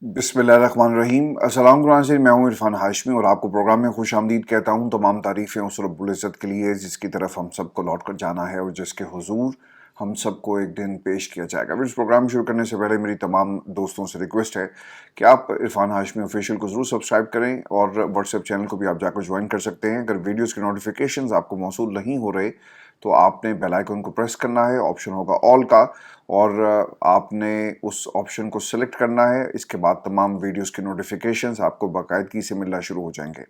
बिस्मिल्लाहिर्रहमानिर्रहीम। अस्सलाम वालेकुम। मैं हूं इरफान हाशमी और आपको प्रोग्राम में खुश आमदीद कहता हूं। तमाम तारीफ़ें उस रब्बुल इज़्ज़त के लिए जिसकी तरफ हम सबको लौट कर जाना है और जिसके हुजूर हम सबको एक दिन पेश किया जाएगा। फिर इस प्रोग्राम शुरू करने से पहले मेरी तमाम दोस्तों से रिक्वेस्ट है कि आप इरफान हाशमी ऑफिशियल को ज़रूर सब्सक्राइब करें और व्हाट्सएप चैनल को भी आप जाकर ज्वाइन कर सकते हैं। अगर वीडियोज़ के नोटिफिकेशंस आपको मौसूल नहीं हो रहे तो आपने बेल आइकन को प्रेस करना है, ऑप्शन होगा ऑल का, और आपने उस ऑप्शन को सिलेक्ट करना है। इसके बाद तमाम वीडियोस के नोटिफिकेशंस आपको बाकायदगी से मिलना शुरू हो जाएंगे।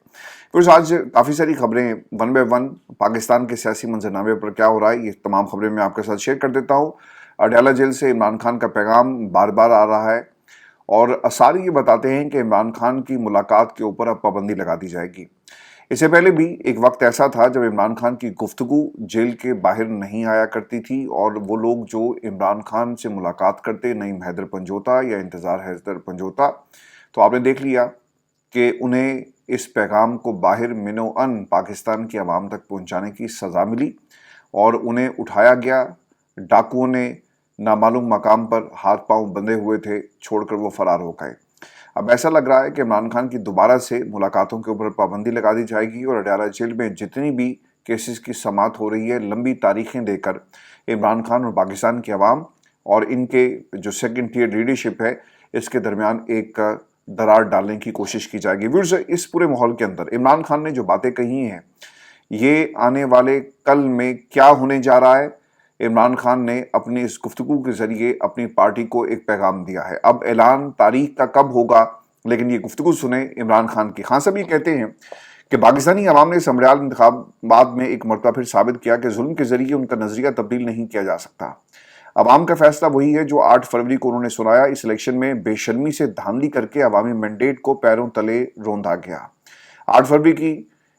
फिर आज काफ़ी सारी खबरें वन बाय वन पाकिस्तान के सियासी मंजरनामे पर क्या हो रहा है, ये तमाम खबरें मैं आपके साथ शेयर कर देता हूँ। अडयाला जेल से इमरान खान का पैगाम बार बार आ रहा है और आसार ये बताते हैं कि इमरान खान की मुलाकात के ऊपर अब पाबंदी लगा दी जाएगी। इससे पहले भी एक वक्त ऐसा था जब इमरान खान की गुफ्तगू जेल के बाहर नहीं आया करती थी और वो लोग जो इमरान खान से मुलाकात करते, नईम हैदर पंजोता या इंतज़ार हैदर पंजोता, तो आपने देख लिया कि उन्हें इस पैगाम को बाहर मिनोअन पाकिस्तान की आवाम तक पहुंचाने की सज़ा मिली और उन्हें उठाया गया। डाकुओं ने नामालूम मकाम पर हाथ पांव बंधे हुए थे, छोड़कर वो फरार हो गए। अब ऐसा लग रहा है कि इमरान खान की दोबारा से मुलाकातों के ऊपर पाबंदी लगा दी जाएगी और अडयाला जेल में जितनी भी केसेस की समाअत हो रही है, लंबी तारीखें देकर इमरान खान और पाकिस्तान की आवाम और इनके जो सेकंड टियर लीडरशिप है, इसके दरमियान एक दरार डालने की कोशिश की जाएगी। व्यूअर्स, इस पूरे माहौल के अंदर इमरान खान ने जो बातें कही हैं, ये आने वाले कल में क्या होने जा रहा है, इमरान खान ने अपनी इस गुफ्तगू के ज़रिए अपनी पार्टी को एक पैगाम दिया है। अब ऐलान तारीख का कब होगा, लेकिन ये गुफ्तगू सुने इमरान खान की। खान साहब ये कहते हैं कि पाकिस्तानी अवाम ने समरियाल इंतखाबात में एक मरतबा फिर साबित किया कि जुल्म के ज़रिए उनका नज़रिया तब्दील नहीं किया जा सकता। अवाम का फैसला वही है जो 8 फरवरी को उन्होंने सुनाया। इस इलेक्शन में बेशर्मी से धांधली करके अवामी मैंडेट को पैरों तले रौंदा गया। 8 फरवरी की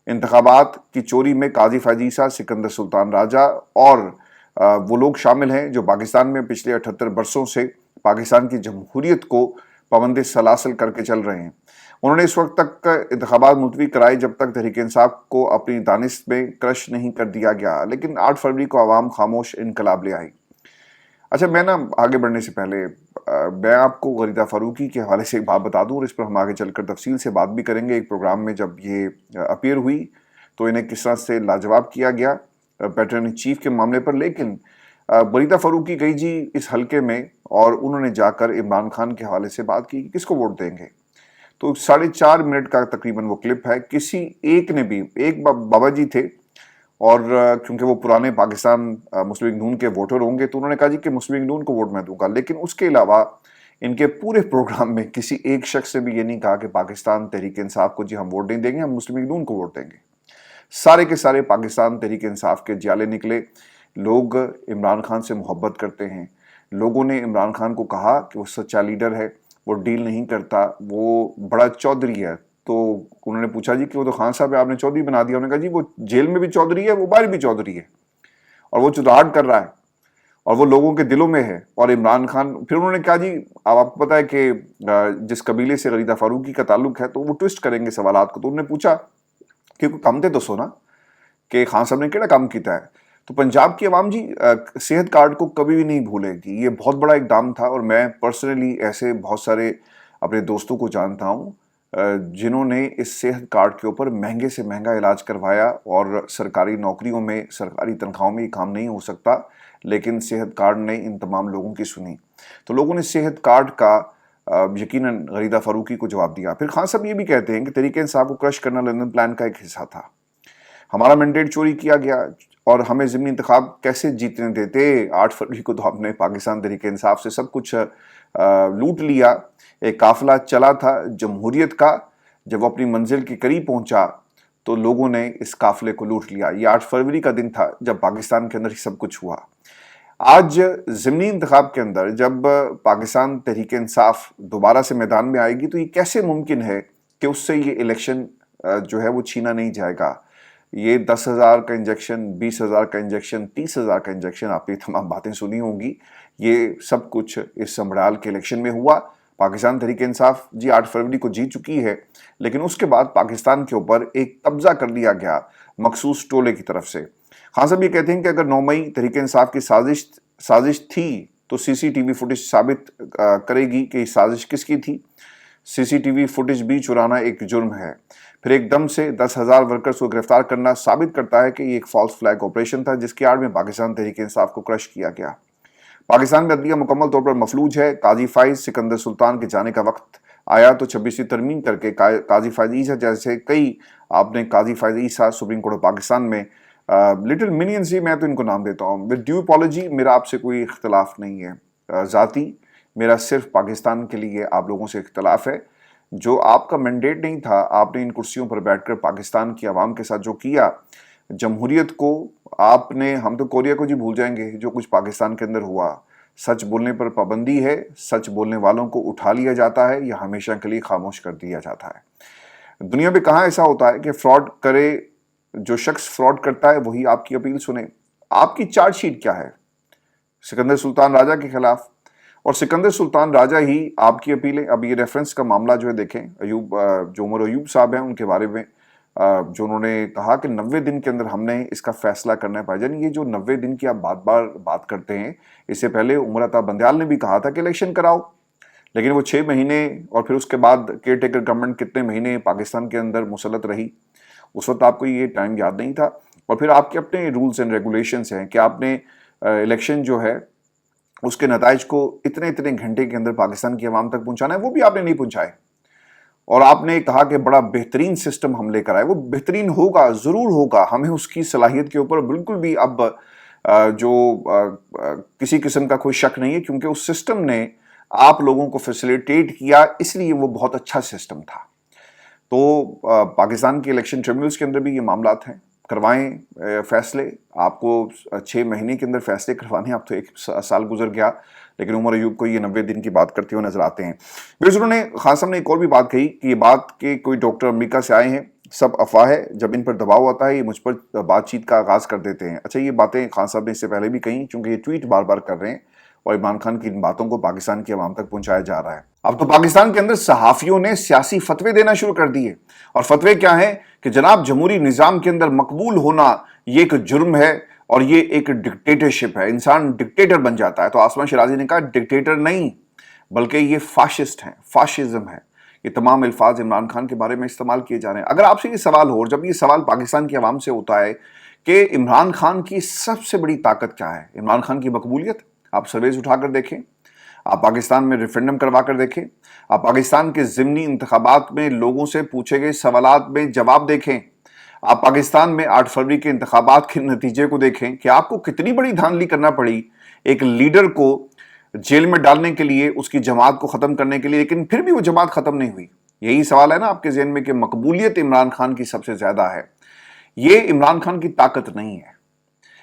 इंतखाबात की चोरी में काजी फाजीसा, सिकंदर सुल्तान राजा और वो लोग शामिल हैं जो पाकिस्तान में पिछले 78 बरसों से पाकिस्तान की जमहूरियत को पाबंदी सलासल करके चल रहे हैं। उन्होंने इस वक्त तक इंतखाबात मुलतवी कराए जब तक तहरीक इंसाफ को अपनी दानिश में क्रश नहीं कर दिया गया, लेकिन 8 फरवरी को आवाम खामोश इनकलाब ले आई। अच्छा, मैं ना आगे बढ़ने से पहले मैं आपको गरीदा फ़ारूकी के हवाले से एक बात बता दूं और इस पर हम आगे चलकर तफसील से बात भी करेंगे। एक प्रोग्राम में जब ये अपीयर हुई तो इन्हें किस तरह से लाजवाब किया गया पैटर्न चीफ के मामले पर, लेकिन गरीदा फ़ारूकी गई जी इस हल्के में और उन्होंने जाकर इमरान खान के हवाले से बात की कि किसको वोट देंगे। तो 4.5 मिनट का तकरीबन वो क्लिप है। किसी एक ने भी, एक बाबा जी थे और क्योंकि वो पुराने पाकिस्तान मुस्लिम लीग नून के वोटर होंगे तो उन्होंने कहा जी कि मुस्लिम लीग नून को वोट मैं दूंगा, लेकिन उसके अलावा इनके पूरे प्रोग्राम में किसी एक शख्स ने भी ये नहीं कहा कि पाकिस्तान तहरीक इंसाफ को जी हम वोट नहीं देंगे, हम मुस्लिम लीग नून को वोट देंगे। सारे के सारे पाकिस्तान तहरीक इंसाफ के जाले निकले। लोग इमरान खान से मोहब्बत करते हैं। लोगों ने इमरान खान को कहा कि वो सच्चा लीडर है, वो डील नहीं करता, वो बड़ा चौधरी है। तो उन्होंने पूछा जी कि वो तो खान साहब है, आपने चौधरी बना दिया। उन्होंने कहा जी वो जेल में भी चौधरी है, वो बाहर भी चौधरी है और वो चुदाहट कर रहा है और वो लोगों के दिलों में है। और इमरान खान, फिर उन्होंने कहा जी अब आपको पता है कि जिस कबीले से गरीदा फ़ारूकी का ताल्लुक है, तो वो ट्विस्ट करेंगे सवालात को। तो उन्होंने पूछा कि कोई काम थे दसो ना कि खान साहब ने केड़ा काम किया है। तो पंजाब की आवाम जी सेहत कार्ड को कभी भी नहीं भूलेगी। ये बहुत बड़ा इकदाम था और मैं पर्सनली ऐसे बहुत सारे अपने दोस्तों को जानता हूँ जिन्होंने इस सेहत कार्ड के ऊपर महंगे से महंगा इलाज करवाया और सरकारी नौकरियों में, सरकारी तनख्वाहों में ये काम नहीं हो सकता, लेकिन सेहत कार्ड ने इन तमाम लोगों की सुनी। तो लोगों ने सेहत कार्ड का यकीनन गरीदा फ़ारूकी को जवाब दिया। फिर खान साहब ये भी कहते हैं कि तहरीक इंसाफ को क्रश करना लंदन प्लान का एक हिस्सा था। हमारा मैंडेट चोरी किया गया और हमें ज़िमनी इंतखाब कैसे जीतने देते। 8 फरवरी को तो आपने पाकिस्तान तहरीक इंसाफ से सब कुछ लूट लिया। एक काफिला चला था जमहूरियत का, जब वो अपनी मंजिल के करीब पहुंचा तो लोगों ने इस काफिले को लूट लिया। ये 8 फरवरी का दिन था जब पाकिस्तान के अंदर ही सब कुछ हुआ। आज ज़िमनी इंतखाब के अंदर जब पाकिस्तान तहरीक इंसाफ दोबारा से मैदान में आएगी तो ये कैसे मुमकिन है कि उससे ये इलेक्शन जो है वो छीना नहीं जाएगा। ये 10,000 का इंजेक्शन, 20,000 का इंजेक्शन, 30,000 का इंजेक्शन, आपने तमाम बातें सुनी होंगी। ये सब कुछ इस समराल के इलेक्शन में हुआ। पाकिस्तान तहरीक इंसाफ जी 8 फरवरी को जीत चुकी है, लेकिन उसके बाद पाकिस्तान के ऊपर एक कब्जा कर लिया गया मखसूस टोले की तरफ से। खान साहब ये कहते हैं कि अगर 9 मई तहरीक इंसाफ की साजिश थी तो सीसीटीवी फुटेज साबित करेगी कि साजिश किसकी थी। CCTV फुटेज भी चुराना एक जुर्म है। फिर एकदम से 10,000 वर्कर्स को गिरफ्तार करना साबित करता है कि ये एक फॉल्स फ्लैग ऑपरेशन था जिसकी आड़ में पाकिस्तान तहरीक इंसाफ को क्रश किया गया। पाकिस्तान का अदलिया मुकम्मल तौर पर मफलूज है। काजी फाइज सिकंदर सुल्तान के जाने का वक्त आया तो 26वीं तरमीम करके काजी फाइज ईसा जैसे कई, आपने काजी फाइज ईसा सुप्रीम कोर्ट ऑफ पाकिस्तान में लिटिल मिनियंस ही मैं तो इनको नाम देता हूँ। विद ड्यू अपॉलॉजी, मेरा आपसे कोई इख्तलाफ नहीं है ज़ाती, मेरा सिर्फ पाकिस्तान के लिए आप लोगों से इख्तलाफ है। जो आपका मैंडेट नहीं था, आपने इन कुर्सियों पर बैठकर पाकिस्तान की आवाम के साथ जो किया, जमहूरियत को आपने, हम तो कोरिया को जी भूल जाएंगे जो कुछ पाकिस्तान के अंदर हुआ। सच बोलने पर पाबंदी है, सच बोलने वालों को उठा लिया जाता है या हमेशा के लिए खामोश कर दिया जाता है। दुनिया में कहाँ ऐसा होता है कि फ्रॉड करे, जो शख्स फ्रॉड करता है वही आपकी अपील सुने। आपकी चार्जशीट क्या है? सिकंदर सुल्तान राजा के खिलाफ, और सिकंदर सुल्तान राजा ही आपकी अपीलें। अब ये रेफरेंस का मामला जो है देखें, अयूब, जो उमर अयूब साहब हैं उनके बारे में, जो उन्होंने कहा कि 90 दिन के अंदर हमने इसका फैसला करना है। भाईजान, ये जो 90 दिन की आप बात करते हैं, इससे पहले उमर अता बंदयाल ने भी कहा था कि इलेक्शन कराओ, लेकिन वो 6 महीने और फिर उसके बाद केयर टेकर गवर्नमेंट कितने महीने पाकिस्तान के अंदर मुसलत रही, उस वक्त आपको ये टाइम याद नहीं था। और फिर आपके अपने रूल्स एंड रेगुलेशंस हैं कि आपने इलेक्शन जो है उसके नताइज को इतने इतने घंटे के अंदर पाकिस्तान की आवाम तक पहुंचाना है, वो भी आपने नहीं पहुंचाए। और आपने कहा कि बड़ा बेहतरीन सिस्टम हम लेकर आए। वो बेहतरीन होगा, ज़रूर होगा, हमें उसकी सलाहियत के ऊपर बिल्कुल भी अब किसी किस्म का कोई शक नहीं है, क्योंकि उस सिस्टम ने आप लोगों को फैसिलिटेट किया, इसलिए वो बहुत अच्छा सिस्टम था। तो पाकिस्तान के इलेक्शन ट्रिब्यूनल्स के अंदर भी ये मामलात हैं, करवाएं फैसले। आपको 6 महीने के अंदर फैसले करवाने, अब तो 1 साल गुजर गया, लेकिन उमर अयूब को ये 90 दिन की बात करते हुए नजर आते हैं। फिर उन्होंने, खान साहब ने एक और भी बात कही कि ये बात के कोई डॉक्टर अमेरिका से आए हैं, सब अफवाह है, जब इन पर दबाव आता है ये मुझ पर बातचीत का आगाज कर देते हैं। अच्छा, ये बातें खान साहब ने इससे पहले भी कही, क्योंकि ये ट्वीट बार बार कर रहे हैं और इमरान खान की इन बातों को पाकिस्तान की आवाम तक पहुंचाया जा रहा है। अब तो पाकिस्तान के अंदर सहाफियों ने सियासी फतवे देना शुरू कर दिए, और फतवे क्या है कि जनाब जमहूरी निजाम के अंदर मकबूल होना ये एक जुर्म है और ये एक डिक्टेटरशिप है, इंसान डिक्टेटर बन जाता है। तो आसमान शिराजी ने कहा डिक्टेटर नहीं, बल्कि ये फाशिस्ट हैं, फाशिज्म है। ये तमाम अल्फाज इमरान खान के बारे में इस्तेमाल किए जा रहे हैं। अगर आपसे ये सवाल हो, और जब ये सवाल पाकिस्तान की आवाम से होता है कि इमरान खान की सबसे बड़ी ताकत क्या है, इमरान खान की मकबूलियत, आप सर्वेज उठाकर देखें, आप पाकिस्तान में रेफरेंडम करवा कर देखें, आप पाकिस्तान के ज़िमनी इंतखाबात में लोगों से पूछे गए सवालात में जवाब देखें, आप पाकिस्तान में 8 फरवरी के इंतखाबात के नतीजे को देखें कि आपको कितनी बड़ी धांधली करना पड़ी एक लीडर को जेल में डालने के लिए, उसकी जमात को ख़त्म करने के लिए, लेकिन फिर भी वो जमात ख़त्म नहीं हुई। यही सवाल है ना आपके ज़हन में कि मकबूलियत इमरान खान की सबसे ज़्यादा है। ये इमरान खान की ताकत नहीं है।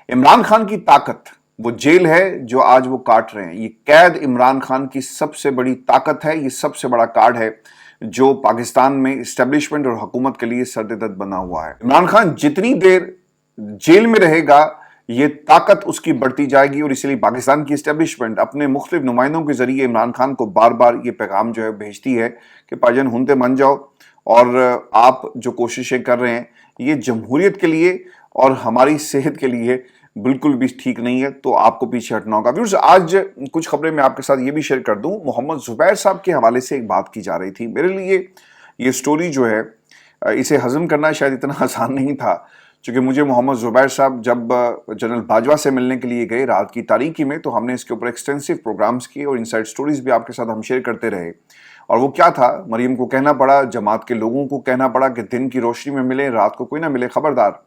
इमरान खान की ताकत वो जेल है जो आज वो काट रहे हैं। ये कैद इमरान खान की सबसे बड़ी ताकत है, ये सबसे बड़ा कार्ड है जो पाकिस्तान में इस्टेब्लिशमेंट और हुकूमत के लिए सरदर्द बना हुआ है। इमरान खान जितनी देर जेल में रहेगा ये ताकत उसकी बढ़ती जाएगी, और इसलिए पाकिस्तान की इस्टेब्लिशमेंट अपने मुख्तलिफ नुमाइंदों के जरिए इमरान खान को बार बार ये पैगाम जो है भेजती है कि भाईजान हुनते मन जाओ, और आप जो कोशिशें कर रहे हैं ये जमहूरियत के लिए और हमारी सेहत के लिए बिल्कुल भी ठीक नहीं है, तो आपको पीछे हटना होगा। व्यूअर्स, आज कुछ खबरें मैं आपके साथ ये भी शेयर कर दूं। मोहम्मद जुबैर साहब के हवाले से एक बात की जा रही थी। मेरे लिए ये स्टोरी जो है इसे हजम करना शायद इतना आसान नहीं था, क्योंकि मुझे मोहम्मद जुबैर साहब जब जनरल बाजवा से मिलने के लिए गए रात की तारीकी में, तो हमने इसके ऊपर एक्सटेंसिव प्रोग्राम्स किए और इनसाइड स्टोरीज भी आपके साथ हम शेयर करते रहे। और वो क्या था, मरीम को कहना पड़ा, जमात के लोगों को कहना पड़ा कि दिन की रोशनी में मिले, रात को कोई ना मिले, खबरदार।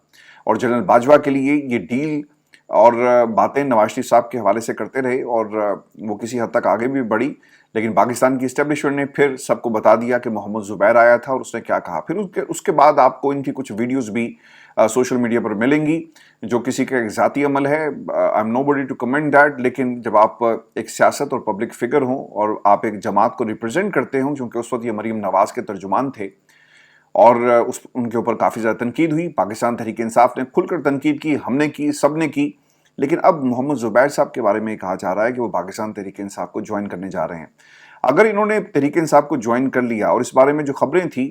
और जनरल बाजवा के लिए ये डील और बातें नवाज शरीफ साहब के हवाले से करते रहे, और वो किसी हद तक आगे भी बढ़ी, लेकिन पाकिस्तान की इस्टेब्लिशमेंट ने फिर सबको बता दिया कि मोहम्मद जुबैर आया था और उसने क्या कहा। फिर उसके बाद आपको इनकी कुछ वीडियोस भी सोशल मीडिया पर मिलेंगी, जो किसी का एक ज़ाती अमल है, I am nobody to comment that, लेकिन जब आप एक सियासत और पब्लिक फिगर हों और आप एक जमात को रिप्रेजेंट करते हों, क्योंकि उस वक्त ये मरीम नवाज के तर्जुमान थे, और उनके ऊपर काफ़ी ज़्यादा तनकीद हुई। पाकिस्तान तहरीक इंसाफ ने खुलकर तनकीद की, हमने की, सब ने की, लेकिन अब मोहम्मद जुबैर साहब के बारे में कहा जा रहा है कि वो पाकिस्तान तहरीक इंसाफ को ज्वाइन करने जा रहे हैं। अगर इन्होंने तहरीक इंसाफ को ज्वाइन कर लिया, और इस बारे में जो खबरें थी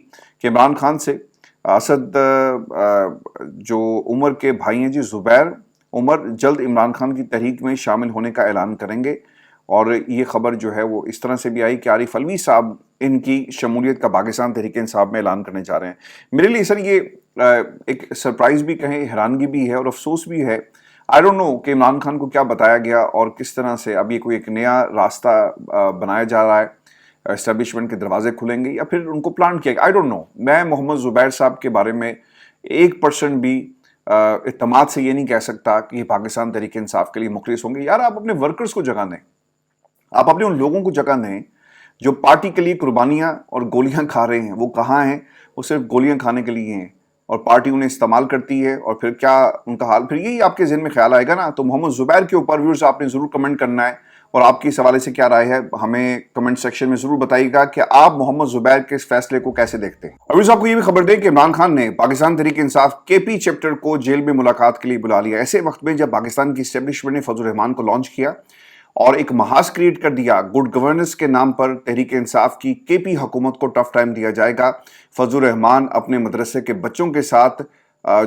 कि इमरान खान से असद जो उमर के भाई हैं जी जुबैर उमर, जल्द इमरान खान की तहरीक में शामिल होने का ऐलान करेंगे, और ये खबर जो है वो इस तरह से भी आई कि आरिफ अलवी साहब इनकी शमूलियत का पाकिस्तान तहरीक इंसाफ में ऐलान करने जा रहे हैं। मेरे लिए सर ये एक सरप्राइज भी कहें, हैरानगी भी है और अफसोस भी है। आई डोंट नो कि इमरान खान को क्या बताया गया और किस तरह से अब ये कोई एक नया रास्ता बनाया जा रहा है, एस्टेब्लिशमेंट के दरवाजे खुलेंगे या फिर उनको प्लान किया गया। I don't know. मैं मोहम्मद जुबैर साहब के बारे में 1% भी इत्मीनान से ये नहीं कह सकता कि ये पाकिस्तान तहरीक इंसाफ के लिए मुखलिस होंगे। यार आप अपने वर्कर्स को जगह दें, आप अपने उन लोगों को जगह दें जो पार्टी के लिए कुर्बानियां और गोलियां खा रहे हैं। वो कहाँ हैं? वो सिर्फ गोलियां खाने के लिए हैं और पार्टी उन्हें इस्तेमाल करती है। और फिर क्या उनका हाल, फिर यही आपके जहन में ख्याल आएगा ना। तो मोहम्मद जुबैर के ऊपर व्यूअर्स आपने जरूर कमेंट करना है और आपकी इस हवाले से क्या राय है हमें कमेंट सेक्शन में जरूर बताइएगा कि आप मोहम्मद जुबैर के इस फैसले को कैसे देखते हैं। और आपको ये भी खबर दें कि इमरान खान ने पाकिस्तान तहरीक इंसाफ केपी चैप्टर को जेल में मुलाकात के लिए बुला लिया। ऐसे वक्त में जब पाकिस्तान की एस्टेब्लिशमेंट ने फजल रहमान को लॉन्च किया और एक महाज क्रिएट कर दिया गुड गवर्नेंस के नाम पर तहरीक इंसाफ की केपी हुकूमत को टफ टाइम दिया जाएगा। फजल रहमान अपने मदरसे के बच्चों के साथ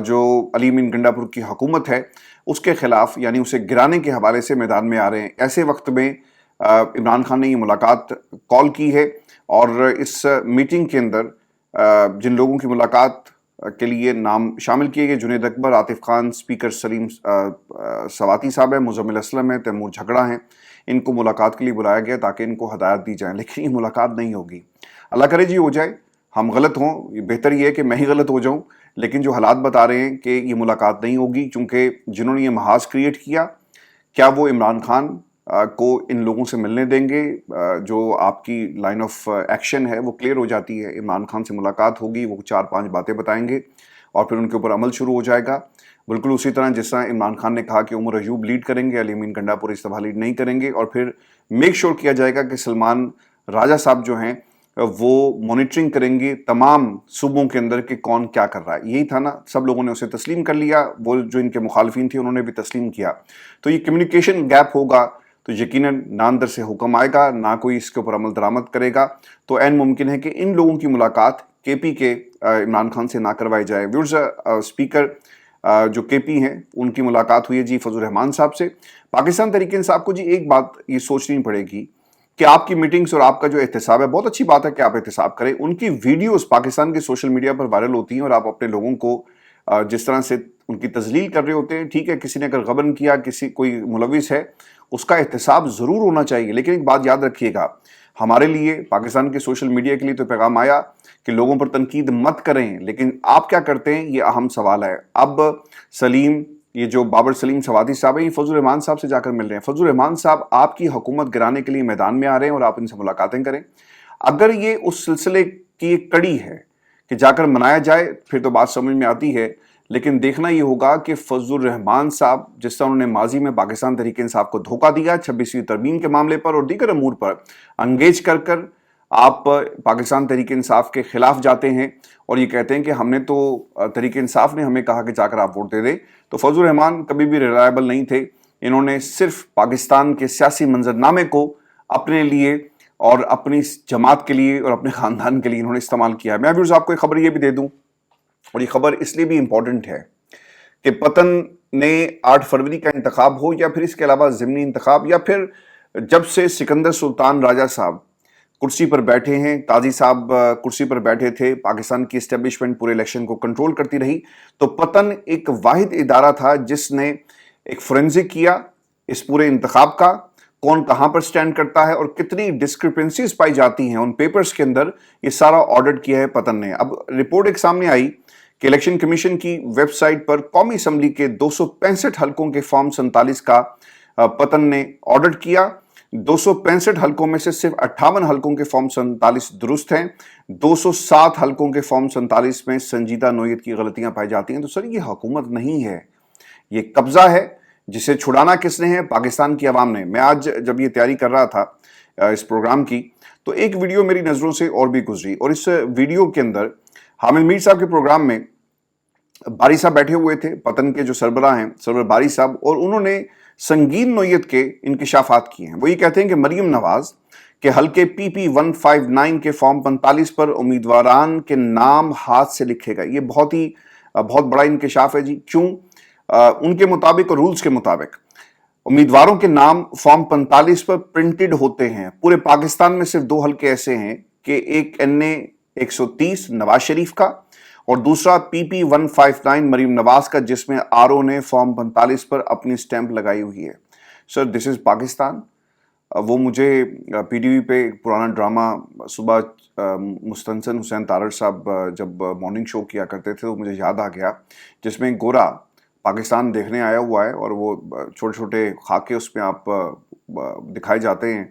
जो अली मीन गंडापुर की हुकूमत है उसके खिलाफ यानी उसे गिराने के हवाले से मैदान में आ रहे हैं। ऐसे वक्त में इमरान खान ने ये मुलाकात कॉल की है और इस मीटिंग के अंदर जिन लोगों की मुलाकात के लिए नाम शामिल किए गए, जुनेद अकबर, आतिफ खान, स्पीकर सलीम सवाती साहब हैं, मुजम्मिल असलम है, तैमूर झगड़ा हैं, इनको मुलाकात के लिए बुलाया गया ताकि इनको हदायत दी जाए। लेकिन ये मुलाकात नहीं होगी। अल्लाह करे जी हो जाए, हम गलत हों, बेहतर ये है कि मैं ही गलत हो जाऊं। लेकिन जो हालात बता रहे हैं कि ये मुलाकात नहीं होगी क्योंकि जिन्होंने ये महाज क्रिएट किया, क्या वो इमरान खान को इन लोगों से मिलने देंगे? जो आपकी लाइन ऑफ एक्शन है वो क्लियर हो जाती है। इमरान खान से मुलाकात होगी, वो 4-5 बातें बताएंगे और फिर उनके ऊपर अमल शुरू हो जाएगा। बिल्कुल उसी तरह जिस तरह इमरान खान ने कहा कि उमर अयूब लीड करेंगे, अली मीन गंडापुर इस दफा लीड नहीं करेंगे। और फिर मेक श्योर किया जाएगा कि सलमान राजा साहब जो हैं वो मॉनिटरिंग करेंगे तमाम सूबों के अंदर कि कौन क्या कर रहा है। यही था ना, सब लोगों ने उसे तस्लीम कर लिया, वो जो इनके मुखालफिन थे उन्होंने भी तस्लीम किया। तो ये कम्युनिकेशन गैप होगा तो यकीनन ना अंदर से हुक्म आएगा, ना कोई इसके ऊपर अमल दरामद करेगा। तो ऐन मुमकिन है कि इन लोगों की मुलाकात केपी के इमरान खान से ना करवाई जाए। व्यूअर्स, स्पीकर जो केपी हैं उनकी मुलाकात हुई है जी फजल रहमान साहब से। पाकिस्तान तहरीक इंसाफ को जी एक बात ये सोचनी पड़ेगी कि आपकी मीटिंग्स और आपका जो एहतसाब है, बहुत अच्छी बात है कि आप एहतसाब करें। उनकी वीडियोस पाकिस्तान के सोशल मीडिया पर वायरल होती हैं और आप अपने लोगों को जिस तरह से उनकी तजलील कर रहे होते हैं। ठीक है, किसी ने अगर गबन किया, किसी कोई मुलविस है, उसका एहतसाब ज़रूर होना चाहिए। लेकिन एक बात याद रखिएगा, हमारे लिए पाकिस्तान के सोशल मीडिया के लिए तो पैगाम आया कि लोगों पर तनकीद मत करें, लेकिन आप क्या करते हैं ये अहम सवाल है। अब सलीम, ये जो बाबर सलीम सवाती साहब हैं, ये फजल रहमान साहब से जाकर मिल रहे हैं। फजल रहमान साहब आपकी हुकूमत गिराने के लिए मैदान में आ रहे हैं और आप इनसे मुलाकातें करें। अगर ये उस सिलसिले की एक कड़ी है कि जाकर मनाया जाए फिर तो बात समझ में आती है। लेकिन देखना ये होगा कि फजल रहमान साहब जिस तरह उन्होंने माजी में पाकिस्तान तहरीक इंसाफ को धोखा दिया 26वीं तरमीम के मामले पर और दीगर अमूर पर अंगेज कर आप पाकिस्तान तहरीक इंसाफ के खिलाफ जाते हैं और ये कहते हैं कि हमने तो तहरीक इंसाफ ने हमें कहा कि जाकर आप वोट दे दें। तो फजल रहमान कभी भी रिलायबल नहीं थे। इन्होंने सिर्फ पाकिस्तान के सियासी मंजरनामे को अपने लिए और अपनी जमात के लिए और अपने ख़ानदान के लिए इन्होंने इस्तेमाल किया। मैं भी आपको एक खबर ये भी दे दूँ और ये खबर इसलिए भी इम्पॉर्टेंट है कि पतन ने 8 फरवरी का इंतखाब हो या फिर इसके अलावा ज़िमनी इंतखाब या फिर जब से सिकंदर सुल्तान राजा साहब कुर्सी पर बैठे हैं, काजी साहब कुर्सी पर बैठे थे, पाकिस्तान की एस्टेब्लिशमेंट पूरे इलेक्शन को कंट्रोल करती रही। तो पतन एक वाहिद इदारा था जिसने एक फोरेंसिक किया इस पूरे इंतखाब का, कौन कहां पर स्टैंड करता है और कितनी डिस्क्रिपेंसीज पाई जाती हैं उन पेपर्स के अंदर, ये सारा ऑडिट किया है पतन ने। अब रिपोर्ट एक सामने आई कि इलेक्शन कमीशन की वेबसाइट पर कौमी असम्बली के 265 हलकों के फॉर्म 47 का पतन ने ऑडिट किया। 265 हलकों में से सिर्फ 58 हलकों के फॉर्म 47 दुरुस्त हैं। 207 हलकों के फॉर्म 47 में संजीदा नोयत की गलतियां पाई जाती हैं। तो सर ये हुकूमत नहीं है, ये कब्जा है जिसे छुड़ाना किसने है? पाकिस्तान की आवाम ने। मैं आज जब ये तैयारी कर रहा था इस प्रोग्राम की तो एक वीडियो मेरी नज़रों से और भी गुजरी और इस वीडियो के अंदर हामिद मीर साहब के प्रोग्राम में बारी साहब बैठे हुए थे, पतन के जो सरबराह हैं सरवर बारी साहब, और उन्होंने संगीन नोयत के इंकशाफात किए हैं। वो ये कहते हैं कि मरियम नवाज के हल्के PP 159 के फॉर्म 45 पर उम्मीदवारान के नाम हाथ से लिखे गए। ये बहुत बड़ा इंकशाफ है जी। क्यों? उनके मुताबिक और रूल्स के मुताबिक उम्मीदवारों के नाम फॉर्म 45 पर प्रिंटेड होते हैं। पूरे पाकिस्तान में सिर्फ 2 हल्के ऐसे हैं کہ ایک NA-130 نواز شریف کا اور دوسرا PP-159 مریم نواز کا، جس میں RO نے فارم 45 پر اپنی سٹیمپ لگائی ہوئی ہے. سر دس از پاکستان. وہ مجھے PTV پہ ایک پرانا ڈرامہ صبح مستنصر حسین تارڑ صاحب جب مارننگ شو کیا کرتے تھے تو مجھے یاد آ گیا، جس میں گورا پاکستان دیکھنے آیا ہوا ہے اور وہ چھوٹے چھوٹے خاکے اس میں آپ دکھائے جاتے ہیں.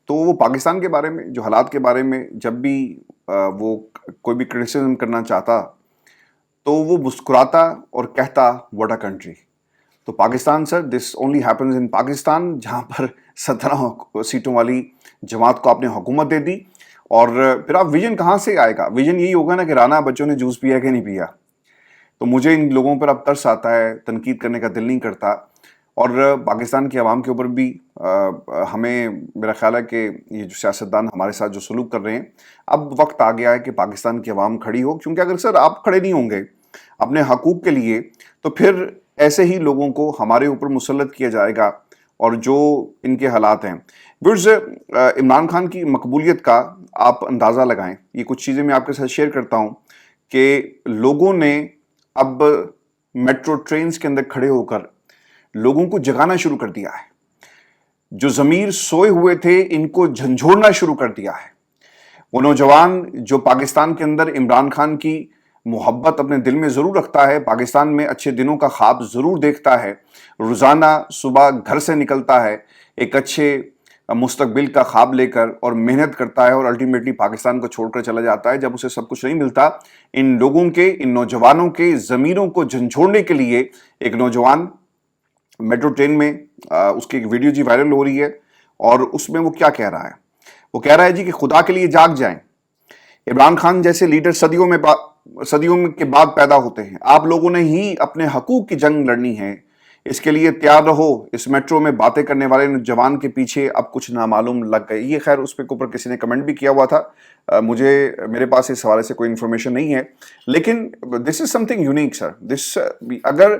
تو وہ پاکستان کے بارے میں، جو حالات کے بارے میں جب بھی وہ کوئی بھی کرٹیسزم کرنا چاہتا تو وہ مسکراتا اور کہتا واٹ اے کنٹری. تو Pakistan sir, this only happens in Pakistan, جہاں پر 17 سیٹوں والی جماعت کو آپ نے حکومت دے دی. اور پھر آپ ویژن کہاں سے آئے گا؟ ویژن یہی ہوگا نا کہ رانا بچوں نے جوس پیا کہ نہیں پیا. تو مجھے ان لوگوں پر اب ترس آتا ہے، تنقید کرنے کا دل نہیں کرتا. اور پاکستان کی عوام کے اوپر بھی ہمیں، میرا خیال ہے کہ یہ جو سیاستدان ہمارے ساتھ جو سلوک کر رہے ہیں، اب وقت آ گیا ہے کہ پاکستان کی عوام کھڑی ہو. کیونکہ اگر سر آپ کھڑے نہیں ہوں گے اپنے حقوق کے لیے تو پھر ایسے ہی لوگوں کو ہمارے اوپر مسلط کیا جائے گا. اور جو ان کے حالات ہیں ویورز، عمران خان کی مقبولیت کا آپ اندازہ لگائیں. یہ کچھ چیزیں میں آپ کے ساتھ شیئر کرتا ہوں کہ لوگوں نے اب میٹرو ٹرینز کے اندر کھڑے ہو کر لوگوں کو جگانا شروع کر دیا ہے. جو ضمیر سوئے ہوئے تھے ان کو جھنجھوڑنا شروع کر دیا ہے. وہ نوجوان جو پاکستان کے اندر عمران خان کی محبت اپنے دل میں ضرور رکھتا ہے، پاکستان میں اچھے دنوں کا خواب ضرور دیکھتا ہے، روزانہ صبح گھر سے نکلتا ہے ایک اچھے مستقبل کا خواب لے کر اور محنت کرتا ہے اور الٹیمیٹلی پاکستان کو چھوڑ کر چلا جاتا ہے جب اسے سب کچھ نہیں ملتا. ان لوگوں کے، ان نوجوانوں کے ضمیروں کو جھنجھوڑنے کے لیے ایک نوجوان میٹرو ٹرین میں اس کی ایک ویڈیو جی وائرل ہو رہی ہے. اور اس میں وہ کیا کہہ رہا ہے؟ وہ کہہ رہا ہے جی کہ خدا کے لیے جاگ جائیں. عمران خان جیسے لیڈر صدیوں کے بعد پیدا ہوتے ہیں. آپ لوگوں نے ہی اپنے حقوق کی جنگ لڑنی ہے. اس کے لیے تیار رہو. اس میٹرو میں باتیں کرنے والے نوجوان کے پیچھے اب کچھ نامعلوم لگ گئے. یہ خیر اس پہ اوپر کسی نے کمنٹ بھی کیا ہوا تھا. میرے پاس اس حوالے سے کوئی انفارمیشن نہیں ہے، لیکن دس از سم تھنگ یونیک سر. اگر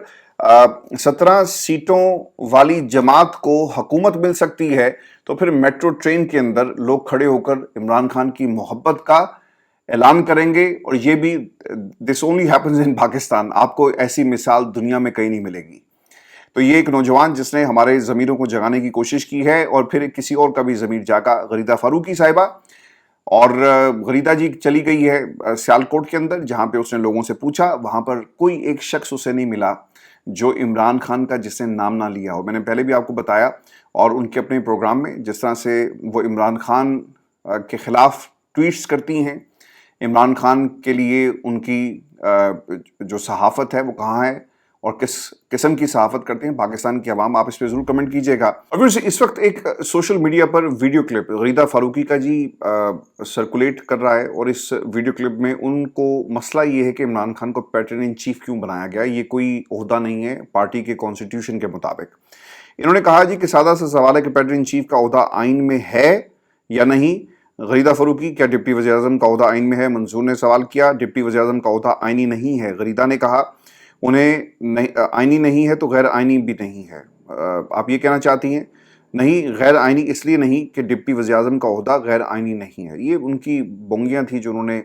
17 سیٹوں والی جماعت کو حکومت مل سکتی ہے تو پھر میٹرو ٹرین کے اندر لوگ کھڑے ہو کر عمران خان کی محبت کا اعلان کریں گے. اور یہ بھی دس اونلی ہیپنز ان پاکستان. آپ کو ایسی مثال دنیا میں کہیں نہیں ملے گی. تو یہ ایک نوجوان جس نے ہمارے ضمیروں کو جگانے کی کوشش کی ہے اور پھر کسی اور کا بھی ضمیر جاگا، غریدہ فاروقی صاحبہ. اور غریدہ جی چلی گئی ہے سیالکوٹ کے اندر، جہاں پہ اس نے لوگوں سے پوچھا. وہاں پر کوئی ایک شخص اسے نہیں ملا جو عمران خان کا جس نے نام نہ لیا ہو. میں نے پہلے بھی آپ کو بتایا، اور ان کے اپنے پروگرام میں جس طرح سے وہ عمران خان کے خلاف ٹویٹس کرتی ہیں، عمران خان کے لیے ان کی جو صحافت ہے وہ کہاں ہے اور کس قسم کی صحافت کرتے ہیں پاکستان کی عوام، آپ اس پہ ضرور کمنٹ کیجئے گا. اور اس وقت ایک سوشل میڈیا پر ویڈیو کلپ غریدہ فاروقی کا جی سرکولیٹ کر رہا ہے. اور اس ویڈیو کلپ میں ان کو مسئلہ یہ ہے کہ عمران خان کو پیٹرن ان چیف کیوں بنایا گیا. یہ کوئی عہدہ نہیں ہے پارٹی کے کانسٹیٹیوشن کے مطابق. انہوں نے کہا جی کہ سادہ سا سوال ہے کہ پیٹرن ان چیف کا عہدہ آئین میں ہے یا نہیں. غریدہ فاروقی، کیا ڈپٹی وزیر اعظم کا عہدہ آئین میں ہے؟ منظور نے سوال کیا. ڈپٹی وزیر اعظم کا عہدہ آئینی نہیں ہے. غریدہ نے کہا انہیں آئینی نہیں ہے تو غیر آئینی بھی نہیں ہے. آپ یہ کہنا چاہتی ہیں؟ نہیں، غیر آئینی اس لیے نہیں کہ ڈپٹی وزیر اعظم کا عہدہ غیر آئینی نہیں ہے. یہ ان کی بونگیاں تھیں جو انہوں نے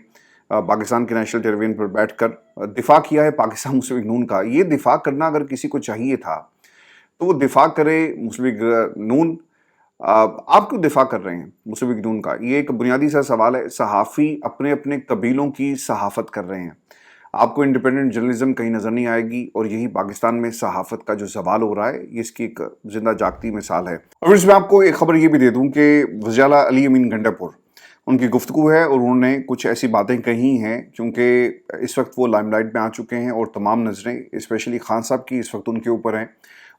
پاکستان کے نیشنل ٹیلی ویژن پر بیٹھ کر دفاع کیا ہے پاکستان مسلم لیگ نون کا. یہ دفاع کرنا اگر کسی کو چاہیے تھا تو وہ دفاع کرے مسلم لیگ نون. آپ کیوں دفاع کر رہے ہیں مسلم لیگ نون کا؟ یہ ایک بنیادی سا سوال ہے. صحافی اپنے اپنے قبیلوں کی صحافت کر رہے ہیں. آپ کو انڈیپینڈنٹ جرنلزم کہیں نظر نہیں آئے گی. اور یہی پاکستان میں صحافت کا جو زوال ہو رہا ہے، یہ اس کی ایک زندہ جاگتی مثال ہے. اور اس میں آپ کو ایک خبر یہ بھی دے دوں کہ وزیر اعلیٰ علی امین گنڈا پور، ان کی گفتگو ہے اور انہوں نے کچھ ایسی باتیں کہی ہیں کیونکہ اس وقت وہ لائم لائٹ میں آ چکے ہیں اور تمام نظریں اسپیشلی خان صاحب کی اس وقت ان کے اوپر ہیں.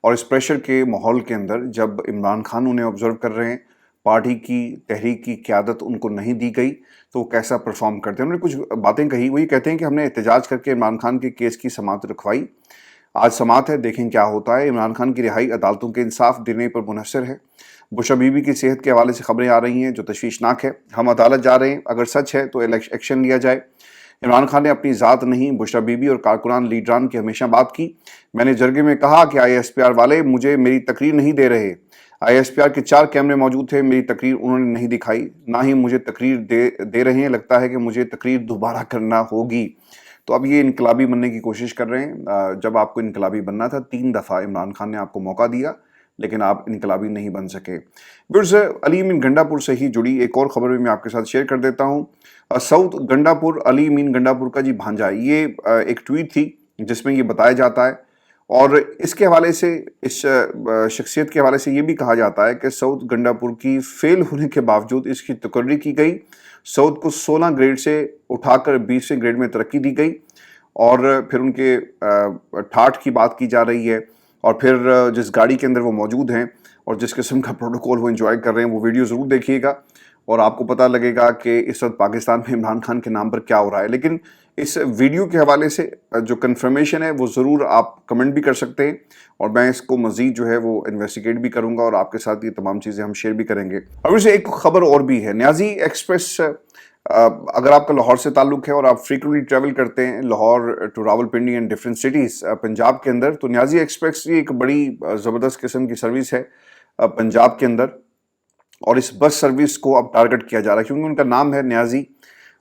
اور اس پریشر کے ماحول کے اندر جب عمران خان انہیں آبزرو کر رہے ہیں، پارٹی کی تحریک کی قیادت ان کو نہیں دی گئی تو وہ کیسا پرفارم کرتے ہیں. انہوں نے کچھ باتیں کہی. وہ یہ کہتے ہیں کہ ہم نے احتجاج کر کے عمران خان کے کیس کی سماعت رکھوائی. آج سماعت ہے، دیکھیں کیا ہوتا ہے. عمران خان کی رہائی عدالتوں کے انصاف دینے پر منحصر ہے. بشرا بی بی کی صحت کے حوالے سے خبریں آ رہی ہیں جو تشویشناک ہے. ہم عدالت جا رہے ہیں، اگر سچ ہے تو ایکشن لیا جائے. عمران خان نے اپنی ذات نہیں، بشرا بی بی اور کارکنان لیڈران کی ہمیشہ بات کی. میں نے جرگے میں کہا کہ ISPR والے مجھے میری تقریر نہیں دے رہے. ISPR के 4 कैमरे मौजूद थे, मेरी तकरीर उन्होंने नहीं दिखाई, ना ही मुझे तकरीर दे रहे हैं, लगता है कि मुझे तकरीर दोबारा करना होगी। तो अब ये इनकलाबी बनने की कोशिश कर रहे हैं। जब आपको इनकलाबी बनना था 3 दफ़ा इमरान खान ने आपको मौका दिया, लेकिन आप इनकलाबी नहीं बन सके। व्यूअर्स, अली मीन गंडापुर से ही जुड़ी एक और खबर भी मैं आपके साथ शेयर कर देता हूँ। साउथ गंडापुर, अली मीन गंडापुर का जी भांजा, ये एक ट्वीट थी जिसमें ये बताया जाता है, और इसके हवाले से, इस शख्सियत के हवाले से ये भी कहा जाता है कि साउथ गंडापुर की फेल होने के बावजूद इसकी तकर्री की गई। साउथ को 16 ग्रेड से उठाकर 20वें ग्रेड में तरक्की दी गई, और फिर उनके ठाठ की बात की जा रही है, और फिर जिस गाड़ी के अंदर वो मौजूद हैं और जिस किस्म का प्रोटोकॉल वो एंजॉय कर रहे हैं, वो वीडियो ज़रूर देखिएगा और आपको पता लगेगा कि इस वक्त पाकिस्तान में इमरान खान के नाम पर क्या हो रहा है। लेकिन इस वीडियो के हवाले से जो कन्फर्मेशन है वो ज़रूर आप कमेंट भी कर सकते हैं, और मैं इसको मज़ीद जो है वो इन्वेस्टिगेट भी करूँगा और आपके साथ ये तमाम चीज़ें हम शेयर भी करेंगे। अब इसे एक खबर और भी है, न्याजी एक्सप्रेस। अगर आपका लाहौर से ताल्लुक़ है और आप फ्रीक्वेंटली ट्रैवल करते हैं Lahore to Rawalpindi and different cities Punjab के अंदर, तो न्याजी एक्सप्रेस ये एक बड़ी ज़बरदस्त किस्म की सर्विस है पंजाब के अंदर, और इस बस सर्विस को अब टारगेट किया जा रहा है क्योंकि उनका नाम है न्याजी।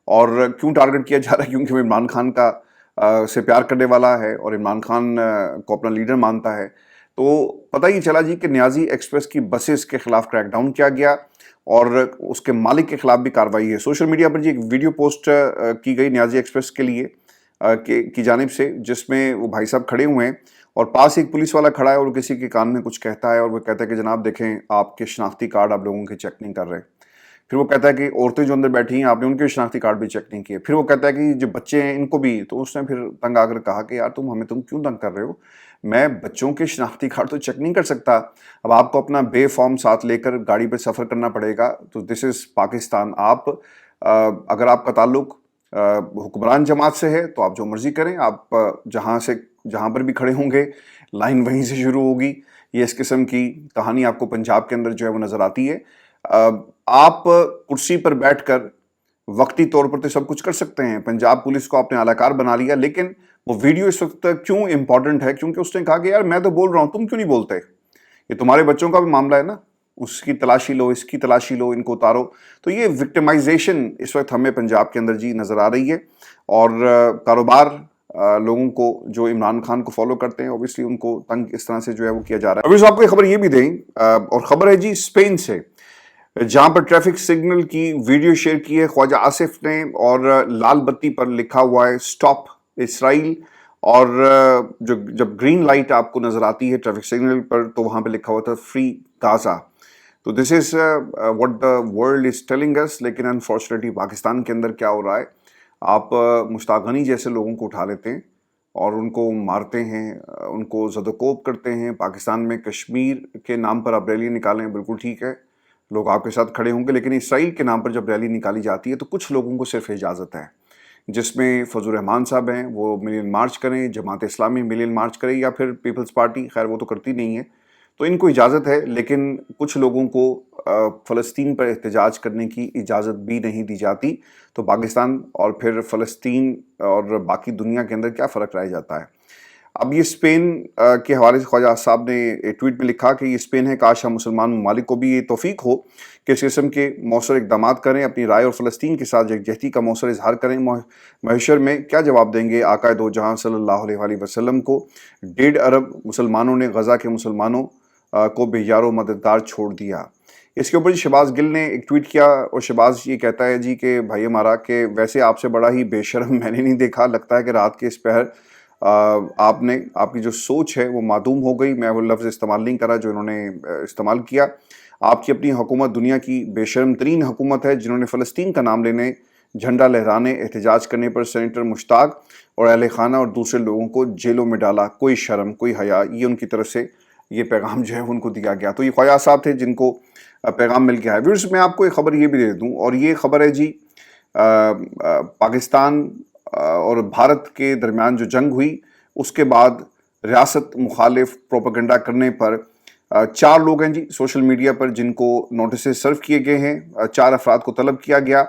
और क्यों टारगेट किया जा रहा है? क्योंकि वो इमरान खान का से प्यार करने वाला है और इमरान खान को अपना लीडर मानता है। तो पता ही चला जी कि न्याजी एक्सप्रेस की बसेस के खिलाफ क्रैकडाउन किया गया और उसके मालिक के खिलाफ भी कार्रवाई है। सोशल मीडिया पर जी एक वीडियो पोस्ट की गई न्याजी एक्सप्रेस के लिए की जानिब से, जिसमें वो भाई साहब खड़े हुए हैं और पास एक पुलिस वाला खड़ा है और किसी के कान में कुछ कहता है, और वो कहता है कि जनाब देखें, आपके शनाख्ती कार्ड आप लोगों के चेक नहीं कर रहे। फिर वो कहता है कि औरतें जो अंदर बैठी हैं आपने उनके शनाख्ती कार्ड भी चेक नहीं किए। फिर वो कहता है कि जो बच्चे हैं इनको भी। तो उसने फिर तंग आकर कहा कि यार तुम क्यों तंग कर रहे हो, मैं बच्चों के शनाख्ती कार्ड तो चेक नहीं कर सकता। अब आपको अपना बे फॉर्म साथ लेकर गाड़ी पर सफ़र करना पड़ेगा। तो दिस इज़ पाकिस्तान। आप अगर आपका ताल्लुक हुक्मरान जमात से है तो आप जो मर्ज़ी करें, आप जहाँ पर भी खड़े होंगे लाइन वहीं से शुरू होगी। ये इस किस्म की कहानी आपको पंजाब के अंदर जो है वो नज़र आती है। आप कुर्सी पर बैठकर वक्ती तौर पर तो सब कुछ कर सकते हैं। पंजाब पुलिस को आपने आलाकार बना लिया, लेकिन वो वीडियो इस वक्त क्यों इंपॉर्टेंट है? क्योंकि उसने कहा कि यार मैं तो बोल रहा हूँ, तुम क्यों नहीं बोलते? ये तुम्हारे बच्चों का भी मामला है ना, उसकी तलाशी लो, इसकी तलाशी लो, इनको उतारो। तो ये विक्टिमाइजेशन इस वक्त हमें पंजाब के अंदर जी नज़र आ रही है, और कारोबार लोगों को जो इमरान खान को फॉलो करते हैं ऑब्वियसली उनको तंग इस तरह से जो है वो किया जा रहा है। अभी आपको खबर ये भी दें, और ख़बर है जी स्पेन से, जहां पर ट्रैफिक सिग्नल की वीडियो शेयर की है ख्वाजा आसिफ ने, और लाल बत्ती पर लिखा हुआ है स्टॉप इसराइल, और जब ग्रीन लाइट आपको नजर आती है ट्रैफिक सिग्नल पर तो वहां पे लिखा हुआ था फ्री गाजा। तो this is what the world is telling us. लेकिन अनफॉर्चुनेटली पाकिस्तान के अंदर क्या हो रहा है, आप मुश्ताक गनी जैसे लोगों को उठा लेते हैं और उनको मारते हैं, उनको ज़दोकोब करते हैं। पाकिस्तान में कश्मीर के नाम पर आप रैली निकालें, बिल्कुल ठीक है, लोग आपके साथ खड़े होंगे, लेकिन इसराइल के नाम पर जब रैली निकाली जाती है तो कुछ लोगों को सिर्फ इजाज़त है, जिसमें फजल रहमान साहब हैं, वो मिलियन मार्च करें, जमात इस्लामी मिलियन मार्च करे, या फिर पीपल्स पार्टी, खैर वो तो करती नहीं है, तो इनको इजाज़त है। लेकिन कुछ लोगों को फ़लस्तीन पर एहतजाज करने की इजाज़त भी नहीं दी जाती। तो पाकिस्तान और फिर फ़लस्तीन और बाकी दुनिया के अंदर क्या फ़र्क रह जाता है? अब ये स्पेन के हवाले से ख्वाजा साहब ने एक ट्वीट में लिखा कि ये स्पेन है, काश हम मुसलमान ममालिक को भी ये तौफीक हो कि इस किस्म के मौसर इक़दाम करें, अपनी राय और फ़लस्तीन के साथ यकजहती का मौसर इजहार करें। महशर में क्या जवाब देंगे आका दो जहां सल्लल्लाहु अलैहि वसल्लम को? 1.5 अरब मुसलमानों ने गज़ा के मुसलमानों को बेयारो मददगार छोड़ दिया। इसके ऊपर शहबाज गिल ने एक ट्वीट किया, और शहबाज ये कहता है जी कि भाई हमारा कि वैसे आपसे बड़ा ही बेशर्म मैंने नहीं देखा, लगता है कि रात के इस पहर आपकी जो सोच है वो मादूम हो गई। मैं वो लफ्ज़ इस्तेमाल नहीं करा जो इन्होंने इस्तेमाल किया। आपकी अपनी हुकूमत दुनिया की बेशर्म तरीन हुकूमत है, जिन्होंने फ़लस्तीन का नाम लेने, झंडा लहराने, एहतजाज करने पर सेनेटर मुश्ताक और अहले खाना और दूसरे लोगों को जेलों में डाला। कोई शर्म, कोई हया, ये उनकी तरफ से ये पैगाम जो है उनको दिया गया। तो ये ख्वाजा साहब थे जिनको पैगाम मिल गया है। व्यूअर्स, मैं आपको एक ख़बर ये भी दे दूँ, और ये ख़बर है जी पाकिस्तान और भारत के दरमियान जो जंग हुई उसके बाद रियासत मुखालिफ प्रोपेगेंडा करने पर 4 लोग हैं जी सोशल मीडिया पर जिनको नोटिस सर्व किए गए हैं। 4 अफराद को तलब किया गया,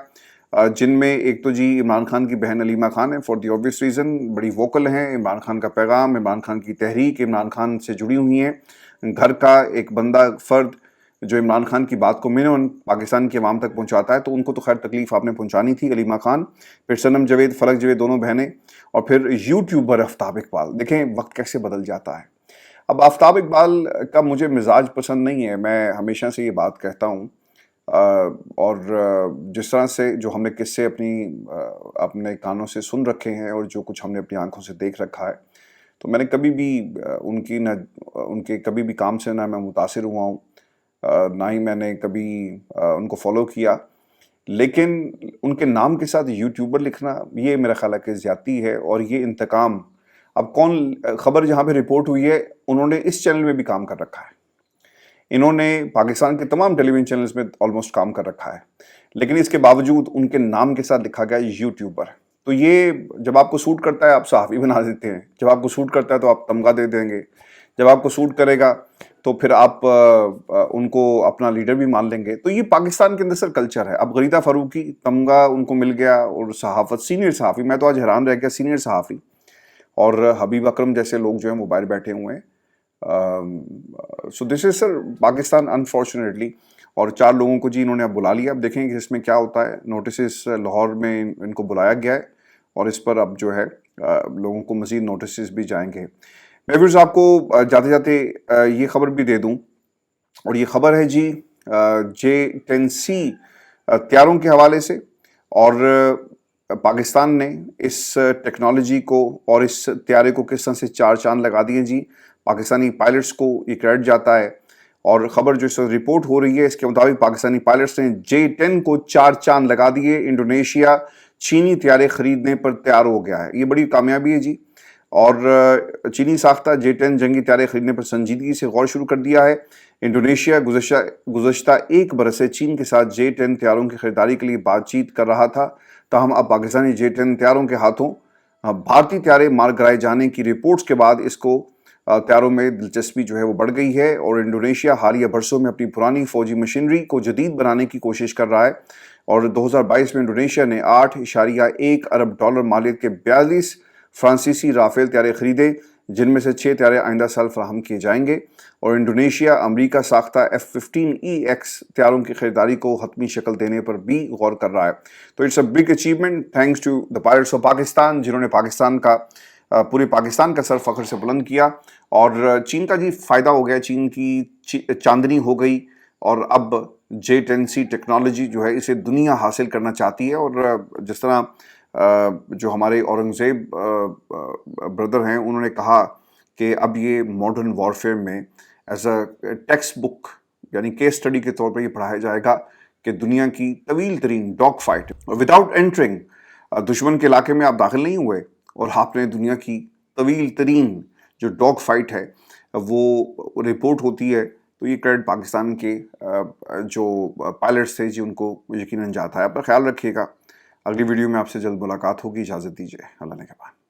जिनमें एक तो जी इमरान खान की बहन अलीमा खान है, फॉर दी ऑब्वियस रीज़न बड़ी वोकल हैं। इमरान खान का पैगाम, इमरान खान की तहरीक इमरान खान से जुड़ी हुई हैं। घर का एक बंदा फ़र्द جو عمران خان کی بات کو منون پاکستان کی عوام تک پہنچاتا ہے، تو ان کو تو خیر تکلیف آپ نے پہنچانی تھی، علیمہ خان، پھر صنم جاوید، فلک جاوید، دونوں بہنیں، اور پھر یوٹیوبر آفتاب اقبال۔ دیکھیں وقت کیسے بدل جاتا ہے۔ اب آفتاب اقبال کا مجھے مزاج پسند نہیں ہے، میں ہمیشہ سے یہ بات کہتا ہوں، اور جس طرح سے جو ہم نے قصے اپنے کانوں سے سن رکھے ہیں اور جو کچھ ہم نے اپنی آنکھوں سے دیکھ رکھا ہے، تو میں نے کبھی بھی ان کے کبھی بھی کام سے نہ میں متاثر ہوا ہوں، نہ ہی میں نے کبھی ان کو فالو کیا، لیکن ان کے نام کے ساتھ یوٹیوبر لکھنا یہ میرا خیال ہے کہ زیادتی ہے، اور یہ انتقام۔ اب خبر جہاں پہ رپورٹ ہوئی ہے انہوں نے اس چینل میں بھی کام کر رکھا ہے، انہوں نے پاکستان کے تمام ٹیلی ویژن چینلز میں آلموسٹ کام کر رکھا ہے، لیکن اس کے باوجود ان کے نام کے ساتھ لکھا گیا یوٹیوبر۔ تو یہ جب آپ کو سوٹ کرتا ہے آپ صحافی بنا دیتے ہیں، جب آپ کو سوٹ کرتا ہے تو آپ تمغہ دے دیں گے، جب آپ کو سوٹ کرے گا تو پھر آپ ان کو اپنا لیڈر بھی مان لیں گے۔ تو یہ پاکستان کے اندر سر کلچر ہے۔ اب غریدہ فاروقی تمغہ ان کو مل گیا، اور صحافت، سینئر صحافی، میں تو آج حیران رہ گیا، سینئر صحافی، اور حبیب اکرم جیسے لوگ جو ہیں وہ باہر بیٹھے ہوئے ہیں۔ سو دس از سر پاکستان انفارچونیٹلی، اور 4 لوگوں کو جی انہوں نے اب بلا لیا۔ اب دیکھیں کہ اس میں کیا ہوتا ہے۔ نوٹسز لاہور میں ان کو بلایا گیا ہے، اور اس پر اب جو ہے لوگوں کو مزید نوٹسز بھی جائیں گے۔ میں ویورز آپ کو جاتے جاتے یہ خبر بھی دے دوں، اور یہ خبر ہے جی J-10C طیاروں کے حوالے سے، اور پاکستان نے اس ٹیکنالوجی کو اور اس طیارے کو کس طرح سے 4 چاند لگا دیے جی۔ پاکستانی پائلٹس کو یہ کریڈٹ جاتا ہے، اور خبر جو اس وقت رپورٹ ہو رہی ہے اس کے مطابق پاکستانی پائلٹس نے J-10 کو 4 چاند لگا دیے۔ انڈونیشیا چینی طیارے خریدنے پر تیار ہو گیا ہے، یہ بڑی کامیابی ہے جی۔ اور چینی ساختہ J-10 جنگی طیارے خریدنے پر سنجیدگی سے غور شروع کر دیا ہے۔ انڈونیشیا گزشتہ 1 برس سے چین کے ساتھ J-10 طیاروں کی خریداری کے لیے بات چیت کر رہا تھا، تاہم اب پاکستانی J-10 طیاروں کے ہاتھوں بھارتی طیارے مار گرائے جانے کی رپورٹس کے بعد اس کو طیاروں میں دلچسپی جو ہے وہ بڑھ گئی ہے، اور انڈونیشیا حالیہ برسوں میں اپنی پرانی فوجی مشینری کو جدید بنانے کی کوشش کر رہا ہے، اور 2022 میں انڈونیشیا نے $8.1 ارب مالیت کے 42 فرانسیسی رافیل طیارے خریدے، جن میں سے 6 طیارے آئندہ سال فراہم کیے جائیں گے، اور انڈونیشیا امریکہ ساختہ F-15EX طیاروں کی خریداری کو حتمی شکل دینے پر بھی غور کر رہا ہے۔ تو it's a big achievement thanks to the pilots of Pakistan, جنہوں نے پورے پاکستان کا سر فخر سے بلند کیا، اور چین کا جی فائدہ ہو گیا، چین کی چاندنی ہو گئی، اور اب J-10C ٹیکنالوجی جو ہے اسے دنیا حاصل کرنا چاہتی ہے۔ اور جس طرح جو ہمارے اورنگزیب بردر ہیں انہوں نے کہا کہ اب یہ ماڈرن وارفیئر میں ایز اے ٹیکسٹ بک یعنی کیس اسٹڈی کے طور پر یہ پڑھایا جائے گا کہ دنیا کی طویل ترین ڈاگ فائٹ وداؤٹ انٹرنگ، دشمن کے علاقے میں آپ داخل نہیں ہوئے اور آپ نے دنیا کی طویل ترین جو ڈاگ فائٹ ہے وہ رپورٹ ہوتی ہے، تو یہ کریڈٹ پاکستان کے جو پائلٹس تھے جی ان کو یقیناً جاتا ہے۔ اپنا خیال رکھیے گا، اگلی ویڈیو میں آپ سے جلد ملاقات ہوگی، اجازت دیجیے، اللہ نے کے بعد۔